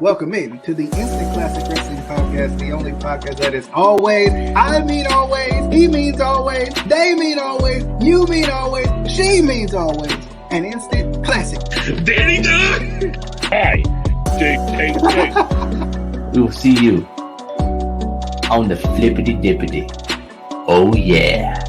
Welcome in to the Instant Classic Wrestling Podcast, the only podcast that is always, I mean always, he means always, they mean always, you mean always, she means always, an instant classic. Danny Dunn! Hi, Jake. We will see you on the flippity dippity. Oh yeah.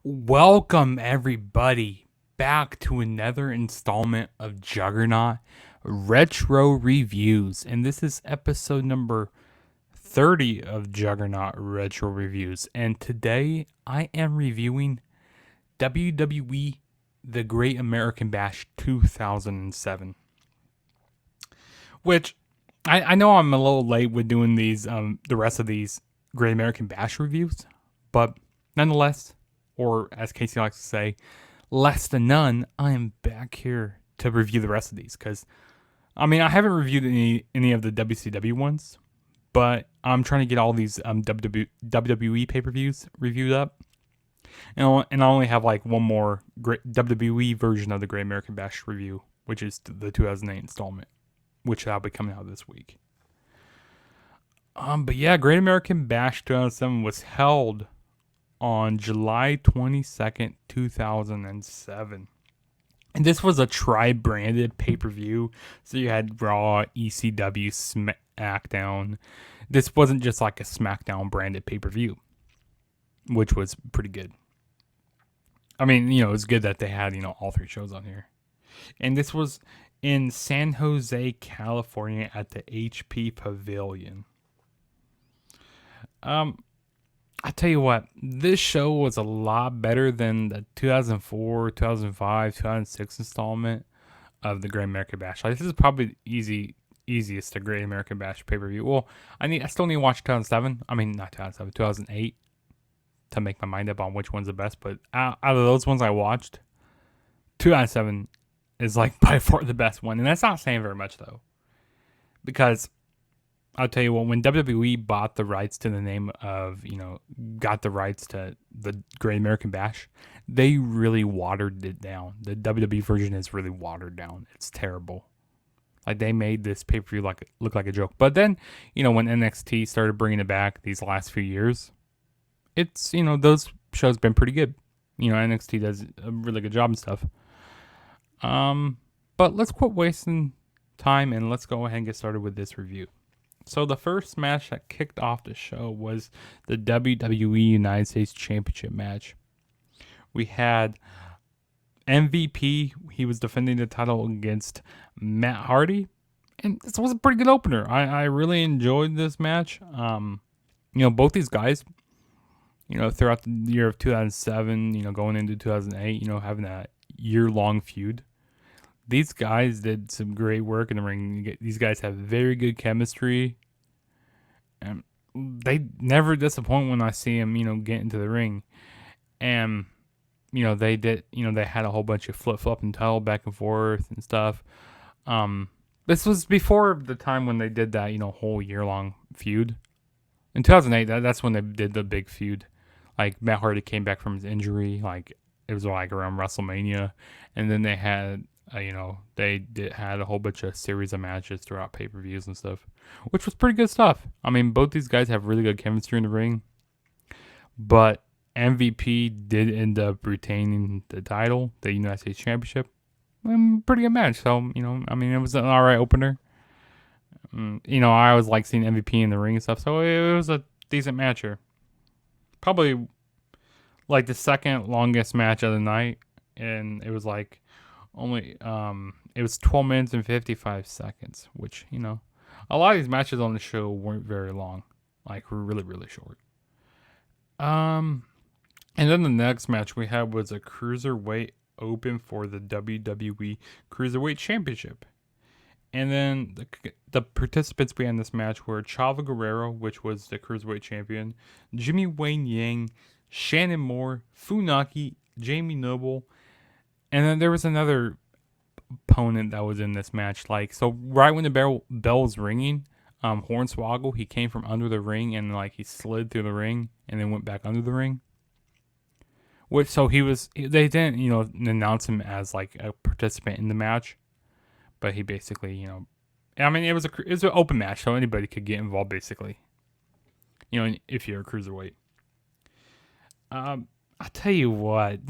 Welcome everybody back to another installment of Juggernaut Retro Reviews, and this is episode number 30 of Juggernaut Retro Reviews, and today I am reviewing WWE The Great American Bash 2007, which I know I'm a little late with doing these the rest of these Great American Bash reviews, but nonetheless, or as Casey likes to say, less than none, I am back here to review the rest of these, because I mean, I haven't reviewed any of the WCW ones, but I'm trying to get all these WWE pay-per-views reviewed up, and I only have like one more great WWE version of the Great American Bash review, which is the 2008 installment, which will be coming out this week. But yeah, Great American Bash 2007 was held on July 22nd, 2007. And this was a tri-branded pay-per-view. So you had Raw, ECW, SmackDown. This wasn't just like a SmackDown branded pay-per-view, which was pretty good. I mean, it was good that they had, all three shows on here. And this was in San Jose, California at the HP Pavilion. I tell you what, this show was a lot better than the 2004, 2005, 2006 installment of the Great American Bash. Like, this is probably easiest to Great American Bash pay-per-view. Well, I still need to watch 2007. I mean, not 2007, 2008 to make my mind up on which one's the best. But out of those ones I watched, 2007 is like by far the best one. And that's not saying very much, though, because I'll tell you what, when WWE bought the rights to the name of, got the rights to the Great American Bash, they really watered it down. The WWE version is really watered down. It's terrible. Like, they made this pay-per-view look like a joke. But then, when NXT started bringing it back these last few years, it's, those shows been pretty good. NXT does a really good job and stuff. But let's quit wasting time and let's go ahead and get started with this review. So the first match that kicked off the show was the WWE United States Championship match. We had MVP. He was defending the title against Matt Hardy. And this was a pretty good opener. I really enjoyed this match. Both these guys, throughout the year of 2007, going into 2008, having that year-long feud. These guys did some great work in the ring. These guys have very good chemistry. And they never disappoint when I see them, get into the ring. And, they did, they had a whole bunch of flip-flop and title back and forth and stuff. This was before the time when they did that, whole year-long feud. In 2008, that's when they did the big feud. Like, Matt Hardy came back from his injury. Like, it was like around WrestleMania. And then they had... had a whole bunch of series of matches throughout pay-per-views and stuff, which was pretty good stuff. I mean, both these guys have really good chemistry in the ring, but MVP did end up retaining the title, the United States Championship. Pretty good match. So, it was an alright opener. I always like seeing MVP in the ring and stuff, so it was a decent match here. Probably like the second longest match of the night, and it was like only it was 12 minutes and 55 seconds, which, a lot of these matches on the show weren't very long, like really, really short. And then the next match we had was a Cruiserweight Open for the WWE Cruiserweight Championship. And then the participants we had in this match were Chavo Guerrero, which was the Cruiserweight Champion, Jimmy Wayne Yang, Shannon Moore, Funaki, Jamie Noble. And then there was another opponent that was in this match. So right when the bell was ringing, Hornswoggle, he came from under the ring and he slid through the ring and then went back under the ring. Which so they didn't announce him as like a participant in the match, but he basically I mean it was an open match, so anybody could get involved basically. If you're a cruiserweight. I'll tell you what,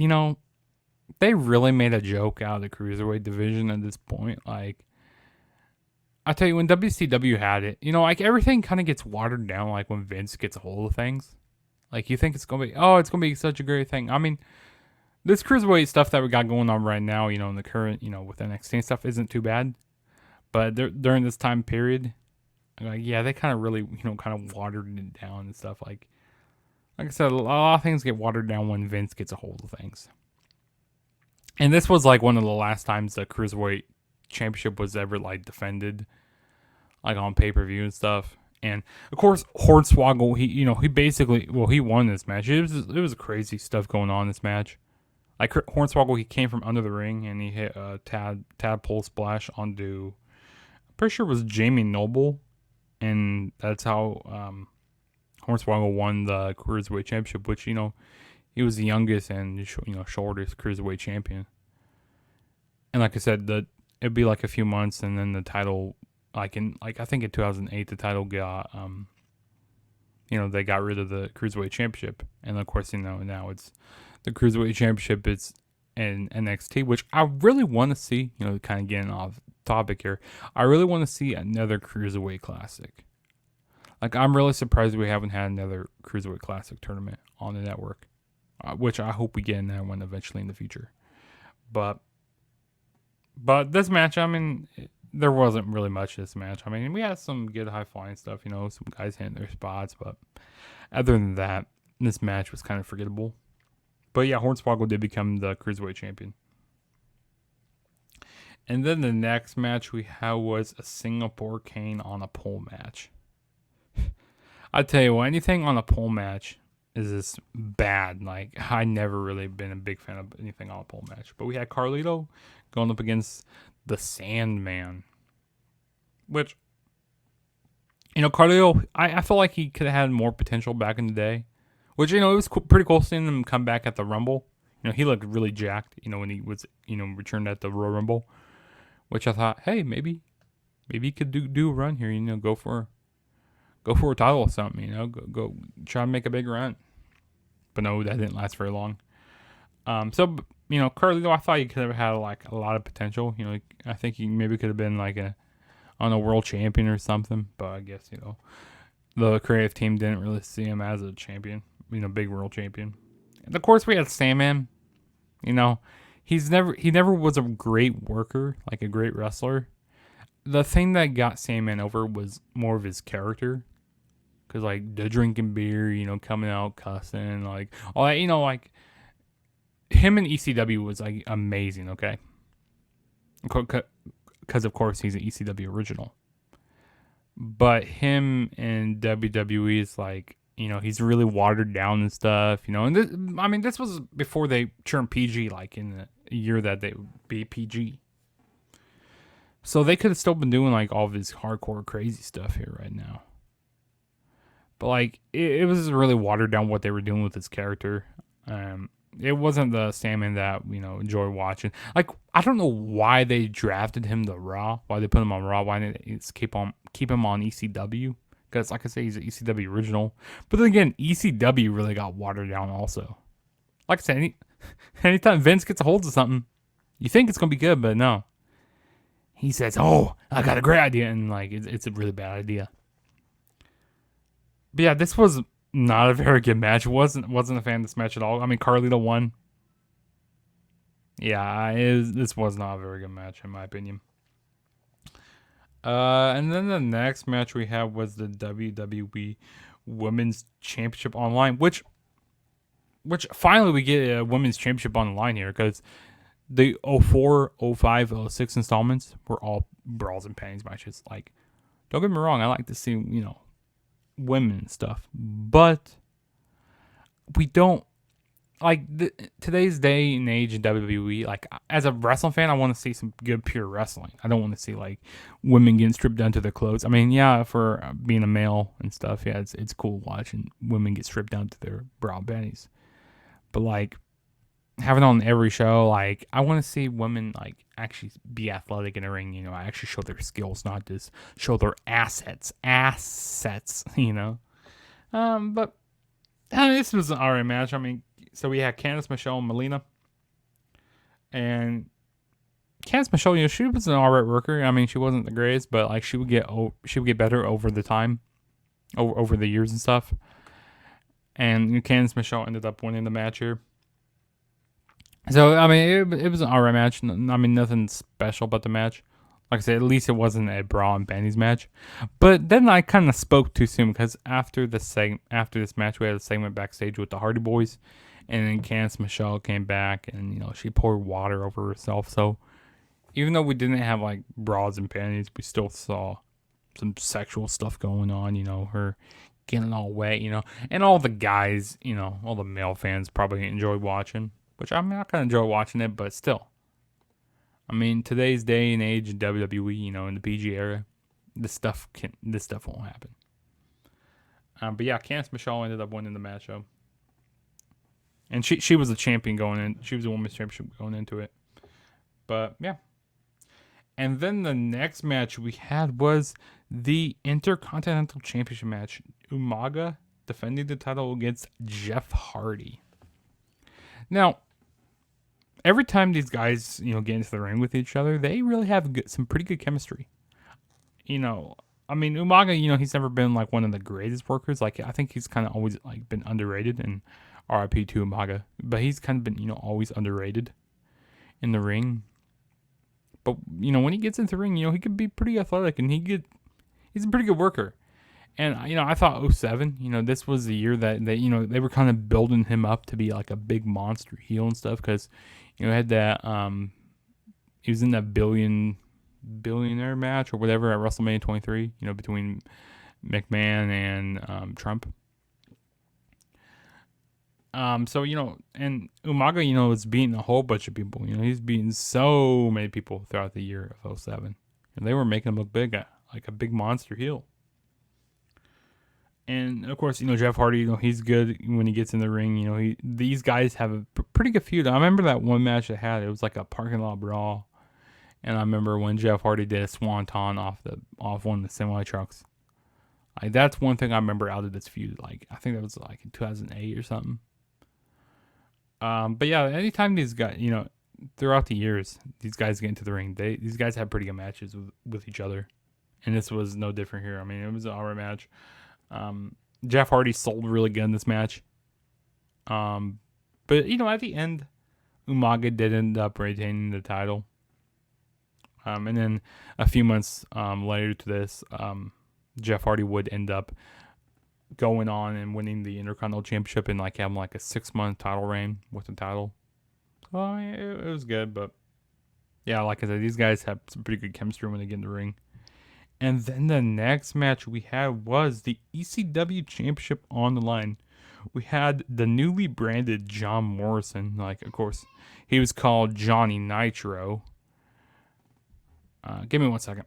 they really made a joke out of the cruiserweight division at this point. Like, I tell you, when WCW had it, like everything kind of gets watered down. Like when Vince gets a hold of things, like you think it's gonna be such a great thing. I mean, this cruiserweight stuff that we got going on right now, in the current, with NXT and stuff, isn't too bad. But during this time period, they kind of really, kind of watered it down and stuff. Like I said, a lot of things get watered down when Vince gets a hold of things. And this was like one of the last times the Cruiserweight Championship was ever like defended, like on pay-per-view and stuff. And of course, Hornswoggle, he won this match. It was crazy stuff going on in this match. Like Hornswoggle, he came from under the ring and he hit a tadpole splash onto, I'm pretty sure it was Jamie Noble, and that's how Hornswoggle won the Cruiserweight Championship, which, he was the youngest and, shortest Cruiserweight champion. And like I said, it'd be like a few months and then the title, I think in 2008, the title got, they got rid of the Cruiserweight Championship. And of course, now it's the Cruiserweight Championship, it's in NXT, which I really want to see, kind of getting off topic here. I really want to see another Cruiserweight Classic. Like, I'm really surprised we haven't had another Cruiserweight Classic tournament on the network, which I hope we get another one eventually in the future. But this match, I mean, there wasn't really much this match. I mean, we had some good high-flying stuff, some guys hitting their spots, but other than that, this match was kind of forgettable. But yeah, Hornswoggle did become the Cruiserweight champion. And then the next match we had was a Singapore Cane on a pole match. I tell you what, anything on a pole match is just bad. Like, I never really been a big fan of anything on a pole match. But we had Carlito going up against the Sandman. Which, Carlito, I feel like he could have had more potential back in the day. Which, it was pretty cool seeing him come back at the Rumble. He looked really jacked, when he was, returned at the Royal Rumble. Which I thought, hey, maybe he could do a run here, go for a title or something, go try and make a big run. But no, that didn't last very long. So, Carlito, I thought he could have had like a lot of potential. I think he maybe could have been like a world champion or something. But I guess, the creative team didn't really see him as a champion, big world champion. And of course, we had Sandman. He never was a great worker, like a great wrestler. The thing that got Sandman over was more of his character. Because, like, the drinking beer, coming out cussing, like, all that, like, him in ECW was, like, amazing, okay? Because, of course, he's an ECW original. But him in WWE is, like, he's really watered down and stuff, And this was before they turned PG, like, in the year that they would be PG. So they could have still been doing, like, all of this hardcore crazy stuff here right now. But, like, it was really watered down what they were doing with his character. It wasn't the Sandman that, enjoy watching. Like, I don't know why they drafted him to Raw, why they put him on Raw, why didn't they keep him on ECW? Because, like I say, he's an ECW original. But then again, ECW really got watered down also. Like I said, anytime Vince gets a hold of something, you think it's going to be good, but no. He says, oh, I got a great idea, and, like, it's a really bad idea. But yeah, this was not a very good match. Wasn't a fan of this match at all. I mean, Carlito won. Yeah, this was not a very good match in my opinion. And then the next match we had was the WWE Women's Championship Online, which finally we get a Women's Championship on the line here, because the 04, 05, 06 installments were all brawls and panties matches. Like, don't get me wrong, I like to see, women and stuff, but we don't like today's day and age in WWE. Like, as a wrestling fan, I want to see some good pure wrestling. I don't want to see like women getting stripped down to their clothes. I mean, yeah, for being a male and stuff, yeah, it's cool watching women get stripped down to their bra and panties. But like, have it on every show. Like, I want to see women like actually be athletic in the ring. You know, actually show their skills, not just show their assets. You know. But this was an alright match. I mean, so we had Candice, Michelle, and Melina, and Candice Michelle, you know, she was an alright worker. I mean, she wasn't the greatest, but like she would get better over the time, over the years and stuff. And Candice Michelle ended up winning the match here. So I mean, it was an alright match. I mean, nothing special about the match. Like I said, at least it wasn't a Bra and Bandy's match. But then I kind of spoke too soon because after this match, we had a segment backstage with the Hardy Boys, and then Candice Michelle came back, and you know she poured water over herself. So even though we didn't have like bras and panties, we still saw some sexual stuff going on. You know, her getting all wet. You know, and all the guys, you know, all the male fans probably enjoyed watching. Which I'm not gonna enjoy watching it, but still. I mean, today's day and age in WWE, you know, in the PG era, this stuff won't happen. But yeah, Candice Michelle ended up winning the matchup, and she was a champion going in. She was a women's championship going into it. But yeah, and then the next match we had was the Intercontinental Championship match. Umaga defending the title against Jeff Hardy. Now, every time these guys, you know, get into the ring with each other, they really have some pretty good chemistry. You know, I mean, Umaga, you know, he's never been like one of the greatest workers. Like, I think he's kind of always like been underrated, and RIP to Umaga, but he's kind of been, you know, always underrated in the ring. But you know, when he gets into the ring, you know, he could be pretty athletic, and he's a pretty good worker. And you know, I thought 07, you know, this was the year that you know, they were kind of building him up to be like a big monster heel and stuff, because you know, had that he was in that billionaire match or whatever at WrestleMania 23, you know, between McMahon and Trump. So you know, and Umaga, you know, was beating a whole bunch of people. You know, he's beating so many people throughout the year of 07, and they were making him look big, like a big monster heel. And of course, you know, Jeff Hardy, you know, he's good when he gets in the ring. You know, these guys have a pretty good feud. I remember that one match they had. It was like a parking lot brawl, and I remember when Jeff Hardy did a swanton off one of the semi trucks. Like, that's one thing I remember out of this feud. Like, I think that was like in 2008 or something. But yeah, anytime these guys, you know, throughout the years, these guys get into the ring, these guys have pretty good matches with each other, and this was no different here. I mean, it was an alright match. Jeff Hardy sold really good in this match. But you know, at the end, Umaga did end up retaining the title. And then a few months later to this, Jeff Hardy would end up going on and winning the Intercontinental Championship and like having like a 6-month title reign with the title. So I mean, it was good, but yeah, like I said, these guys have some pretty good chemistry when they get in the ring. And then the next match we had was the ECW Championship on the line. We had the newly branded John Morrison. Like, of course, he was called Johnny Nitro. Give me 1 second.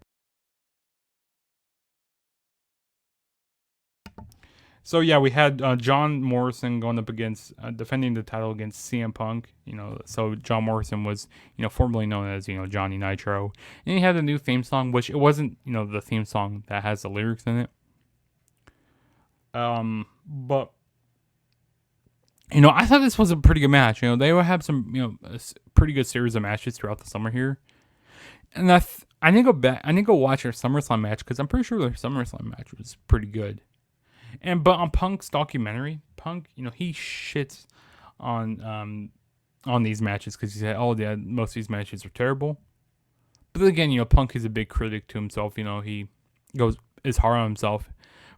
So yeah, we had John Morrison going up against defending the title against CM Punk. You know, so John Morrison was, you know, formerly known as, you know, Johnny Nitro, and he had a new theme song, which it wasn't, you know, the theme song that has the lyrics in it. But you know, I thought this was a pretty good match. You know, they would have some, you know, a pretty good series of matches throughout the summer here, and I need to go back. I need to go watch their SummerSlam match because I'm pretty sure their SummerSlam match was pretty good. But on Punk's documentary, Punk, you know, he shits on these matches because he said, "Oh, yeah, most of these matches are terrible." But then again, you know, Punk is a big critic to himself. You know, he is hard on himself.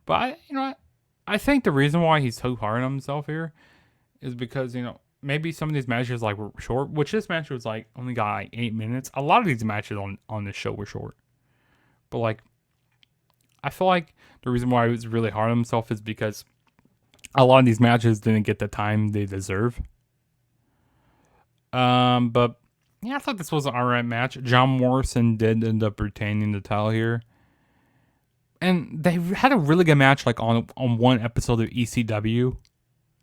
But I think the reason why he's so hard on himself here is because, you know, maybe some of these matches like were short, which this match was like only got like 8 minutes. A lot of these matches on this show were short, but like, I feel like the reason why he was really hard on himself is because a lot of these matches didn't get the time they deserve. But yeah, I thought this was an alright match. John Morrison did end up retaining the title here, and they had a really good match like on one episode of ECW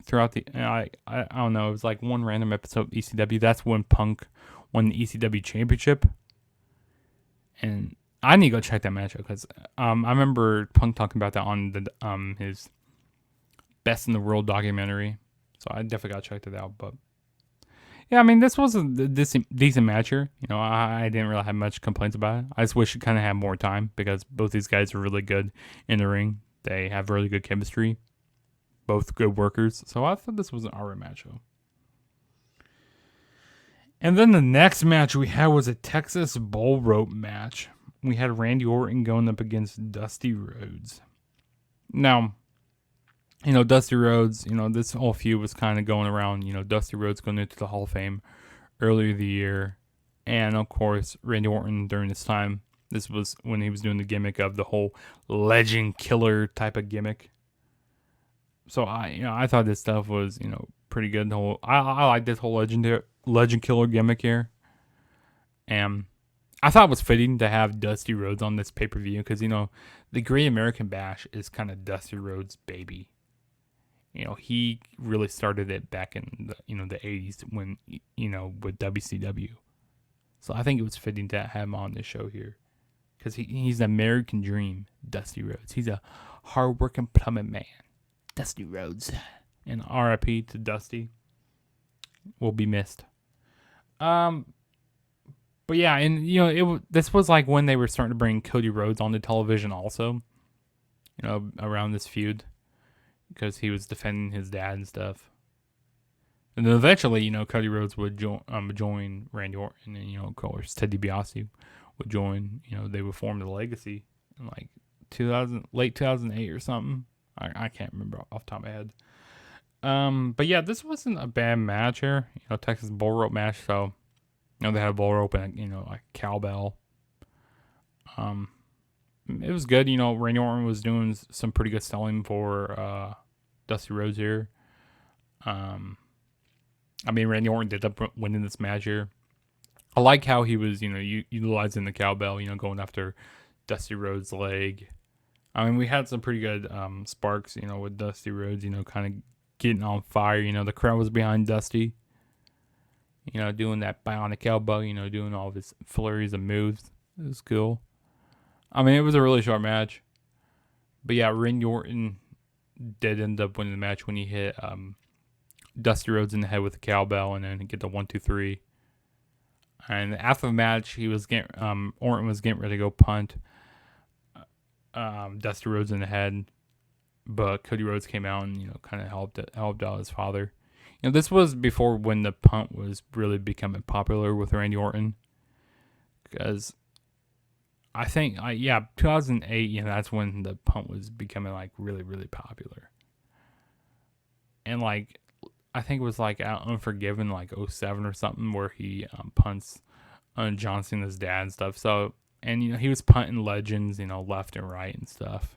throughout the I don't know, it was like one random episode of ECW. That's when Punk won the ECW championship. And I need to go check that match out because I remember Punk talking about that on the his Best in the World documentary. So I definitely got to check that out. But yeah, I mean, this was a decent match here. You know, I didn't really have much complaints about it. I just wish it kind of had more time because both these guys are really good in the ring. They have really good chemistry. Both good workers. So I thought this was an alright match. Though. And then the next match we had was a Texas Bull Rope match. We had Randy Orton going up against Dusty Rhodes. Now, you know, Dusty Rhodes, you know, this whole feud was kind of going around, you know, Dusty Rhodes going into the Hall of Fame earlier the year. And, of course, Randy Orton during this time, this was when he was doing the gimmick of the whole legend killer type of gimmick. So, I thought this stuff was, you know, pretty good. I like this whole legend killer gimmick here. And I thought it was fitting to have Dusty Rhodes on this pay-per-view because, you know, the Great American Bash is kind of Dusty Rhodes' baby. You know, he really started it back in the, you know, the 80s when, you know, with WCW. So I think it was fitting to have him on this show here. Because he's the American dream, Dusty Rhodes. He's a hard-working plumbing man, Dusty Rhodes. And RIP to Dusty. Will be missed. But yeah, and, you know, this was like when they were starting to bring Cody Rhodes onto television also. You know, around this feud. Because he was defending his dad and stuff. And then eventually, you know, Cody Rhodes would join Randy Orton. And, you know, of course, Ted DiBiase would join. You know, they would form the Legacy in like late 2008 or something. I can't remember off the top of my head. But yeah, this wasn't a bad match here. You know, Texas Bull Rope match. So, you know, they had a bull rope and, you know, like cowbell. It was good. You know, Randy Orton was doing some pretty good selling for Dusty Rhodes here. I mean, Randy Orton did up winning this match here. I like how he was, you know, utilizing the cowbell, you know, going after Dusty Rhodes' leg. I mean, we had some pretty good sparks, you know, with Dusty Rhodes, you know, kind of getting on fire. You know, the crowd was behind Dusty. You know, doing that bionic elbow, you know, doing all of his flurries of moves. It was cool. I mean, it was a really short match. But yeah, Randy Orton did end up winning the match when he hit Dusty Rhodes in the head with the cowbell and then get the 1, 2, 3. And after the match, Orton was getting ready to go punt Dusty Rhodes in the head. But Cody Rhodes came out and, you know, kind of helped out his father. You know, this was before when the punt was really becoming popular with Randy Orton. Because I think, 2008, you know, that's when the punt was becoming, like, really, really popular. And, like, I think it was, like, Unforgiven, like, 07 or something, where he punts John Cena's dad and stuff. So, and, you know, he was punting legends, you know, left and right and stuff.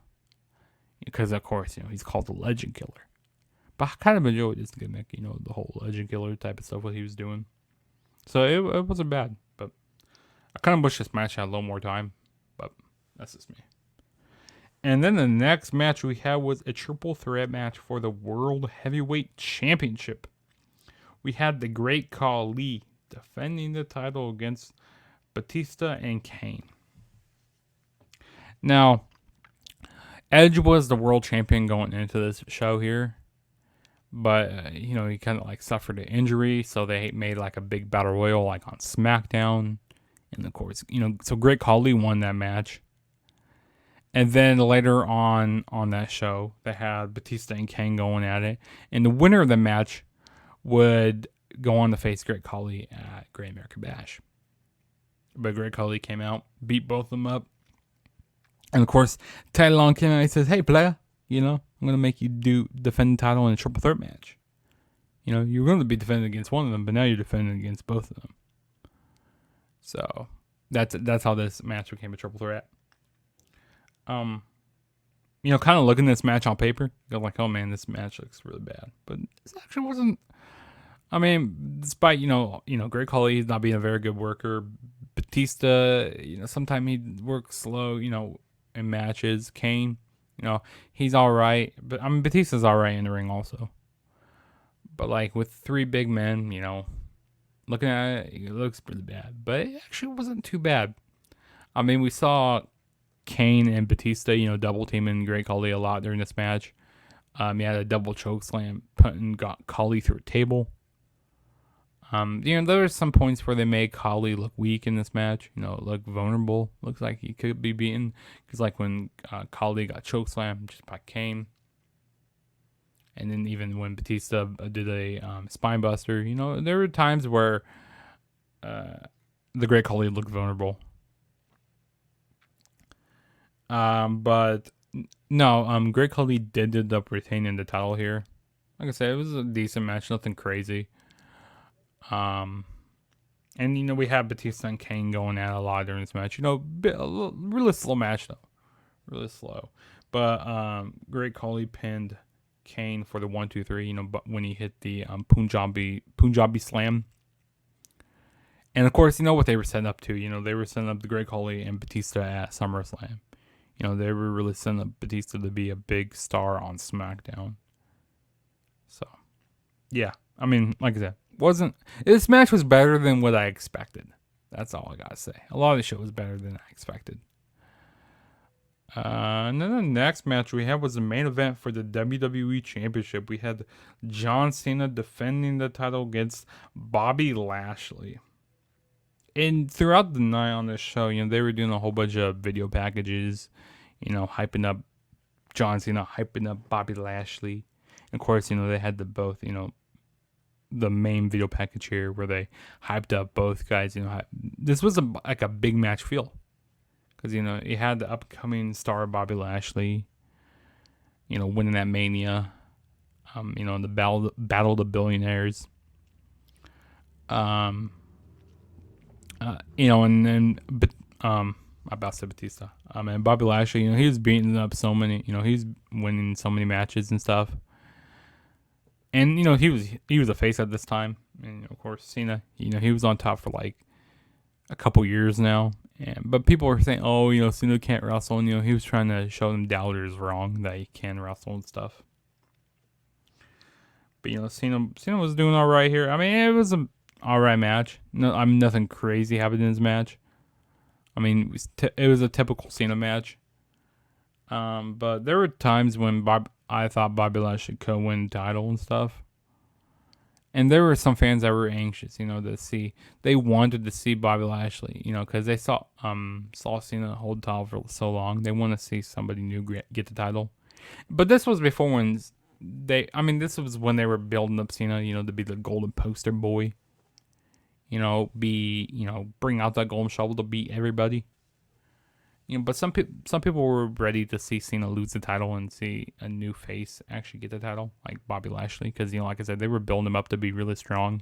Because, of course, you know, he's called the Legend Killer. But I kind of enjoyed this gimmick, you know, the whole Legend Killer type of stuff, what he was doing. So, it wasn't bad. But I kind of wish this match had a little more time. But that's just me. And then the next match we had was a triple threat match for the World Heavyweight Championship. We had the Great Khali defending the title against Batista and Kane. Now, Edge was the world champion going into this show here. But, you know, he kind of like suffered an injury. So they made like a big battle royal like on SmackDown. And of course, you know, so Great Khali won that match. And then later on that show, they had Batista and Kane going at it. And the winner of the match would go on to face Great Khali at Great American Bash. But Great Khali came out, beat both of them up. And of course, Teddy Long came out and he says, "Hey, player, you know, I'm going to make you defend the title in a triple threat match. You know, you're going to be defending against one of them, but now you're defending against both of them." So that's how this match became a triple threat. You know, kind of looking at this match on paper, you're like, oh man, this match looks really bad. But this actually wasn't. I mean, despite, you know, Great Khali not being a very good worker, Batista, you know, sometimes he works slow, you know, in matches. Kane, you know, he's all right. But I mean, Batista's all right in the ring also. But like with 3 big men, looking at it, it looks pretty bad. But it actually wasn't too bad. I mean, we saw Kane and Batista, double teaming Great Khali a lot during this match. He had a double choke slam, got Khali through a table. There were some points where they made Khali look weak in this match. Look vulnerable. Looks like he could be beaten. Because like when Khali got choke slammed just by Kane. And then even when Batista did a spine buster, there were times where the Great Khali looked vulnerable. But no, Great Khali did end up retaining the title here. Like I said, it was a decent match, nothing crazy. And we had Batista and Kane going at it a lot during this match. Really slow match though, really slow. But Great Khali pinned Kane for the 1-2-3. But when he hit the Punjabi slam. And of course, what they were setting up to. They were setting up the Great Khali and Batista at SummerSlam. They were really setting up Batista to be a big star on SmackDown. So, yeah. I mean, like I said, this match was better than what I expected. That's all I gotta say. A lot of the show was better than I expected. And then the next match we had was the main event for the WWE Championship. We had John Cena defending the title against Bobby Lashley. And throughout the night on this show, they were doing a whole bunch of video packages, hyping up John Cena, hyping up Bobby Lashley. And of course, they had the main video package here where they hyped up both guys. This was like a big match feel. Because, you had the upcoming star Bobby Lashley, winning that Mania, the Battle of the Billionaires. And then, I'm about to say Batista. And Bobby Lashley, he was beating up so many, he's winning so many matches and stuff. And, he was a face at this time. And, of course, Cena, he was on top for like a couple years now. But people were saying, oh, Cena can't wrestle. And, he was trying to show them doubters wrong that he can wrestle and stuff. But, Cena was doing all right here. I mean, it was a all right match. No, nothing crazy happened in this match. I mean, it was a typical Cena match. But there were times when I thought Bobby Lashley could win the title and stuff. And there were some fans that were anxious, to see. They wanted to see Bobby Lashley, because they saw Cena hold the title for so long. They want to see somebody new get the title. But this was before when this was when they were building up Cena, to be the golden poster boy. Bring out that golden shovel to beat everybody. But some people were ready to see Cena lose the title and see a new face actually get the title, like Bobby Lashley, because like I said, they were building him up to be really strong.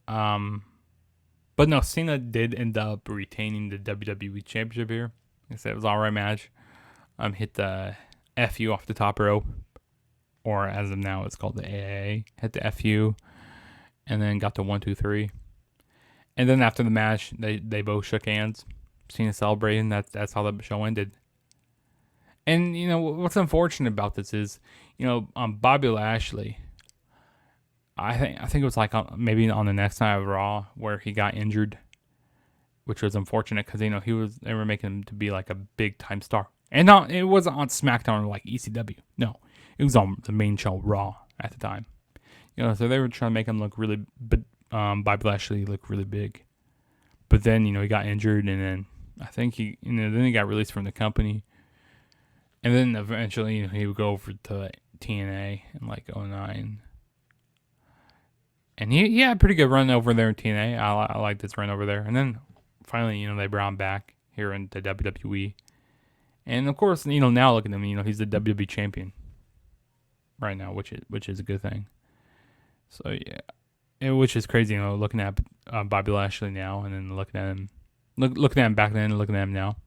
But no, Cena did end up retaining the WWE Championship here. Like I said, it was an alright match. Hit the FU off the top rope, or as of now, it's called the AA. Hit the FU. And then got the 1-2-3. And then after the match, they both shook hands. Cena celebrating. That's how the show ended. And, what's unfortunate about this is, Bobby Lashley, I think it was like maybe on the next night of Raw where he got injured, which was unfortunate because, they were making him to be like a big time star. And it wasn't on SmackDown or like ECW. No, it was on the main show Raw at the time. So they were trying to make him look really, Bobby Lashley look really big. But then, he got injured, and then I think then he got released from the company. And then eventually, he would go over to TNA in like 2009. And he had a pretty good run over there in TNA. I liked his run over there. And then finally, they brought him back here in the WWE. And of course, now look at him, he's the WWE champion right now, which is a good thing. So yeah, which is crazy, looking at Bobby Lashley now, and then looking at him back then, and looking at him now.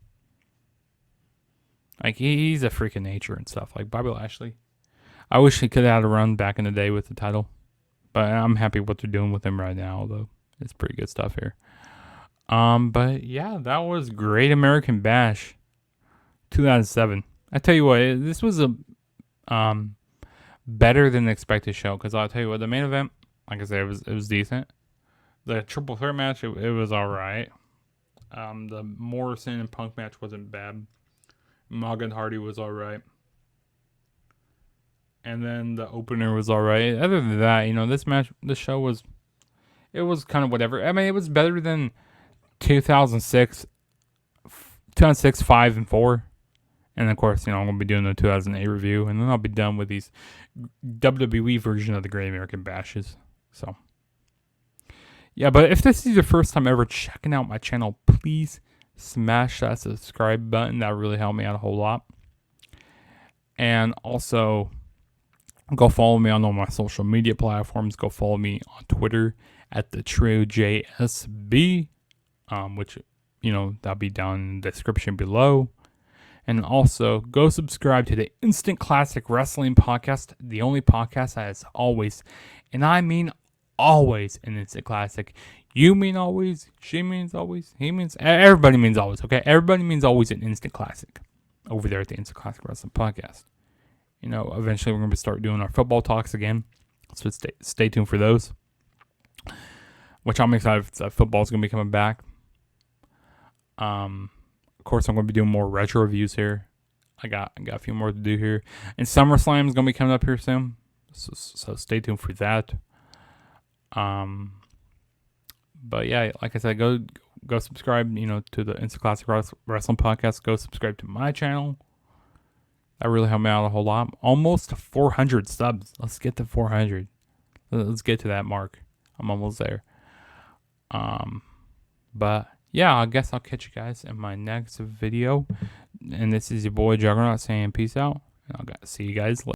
Like he's a freak of nature and stuff. Like Bobby Lashley, I wish he could have had a run back in the day with the title, but I'm happy what they're doing with him right now. Although it's pretty good stuff here. But yeah, that was Great American Bash, 2007. I tell you what, this was a better than the expected show. Because I'll tell you what, the main event, like I said, it was decent. The triple threat match, it was all right. The Morrison and Punk match wasn't bad. Morgan Hardy was all right. And then the opener was all right. Other than that, this show was, it was kind of whatever. I mean, it was better than 2006, 5, and 4. And of course, I'm going to be doing the 2008 review. And then I'll be done with these WWE version of the Great American Bashes. So, yeah, but if this is your first time ever checking out my channel, please smash that subscribe button. That really helped me out a whole lot. And also, go follow me on all my social media platforms. Go follow me on Twitter at TheTrueJSB, which, that'll be down in the description below. And also, go subscribe to the Instant Classic Wrestling Podcast, the only podcast that is always, and I mean always, an instant classic. You mean always, she means always, he means, everybody means always, okay? Everybody means always an instant classic over there at the Instant Classic Wrestling Podcast. Eventually we're going to start doing our football talks again, so stay tuned for those, which I'm excited that football's going to be coming back. Of course, I'm going to be doing more retro reviews here. I got a few more to do here. And SummerSlam is going to be coming up here soon. So stay tuned for that. But yeah, like I said, go subscribe, to the Instant Classic Wrestling Podcast. Go subscribe to my channel. That really helped me out a whole lot. Almost 400 subs. Let's get to 400. Let's get to that mark. I'm almost there. But yeah, I guess I'll catch you guys in my next video. And this is your boy Juggernaut saying peace out. And I'll see you guys later.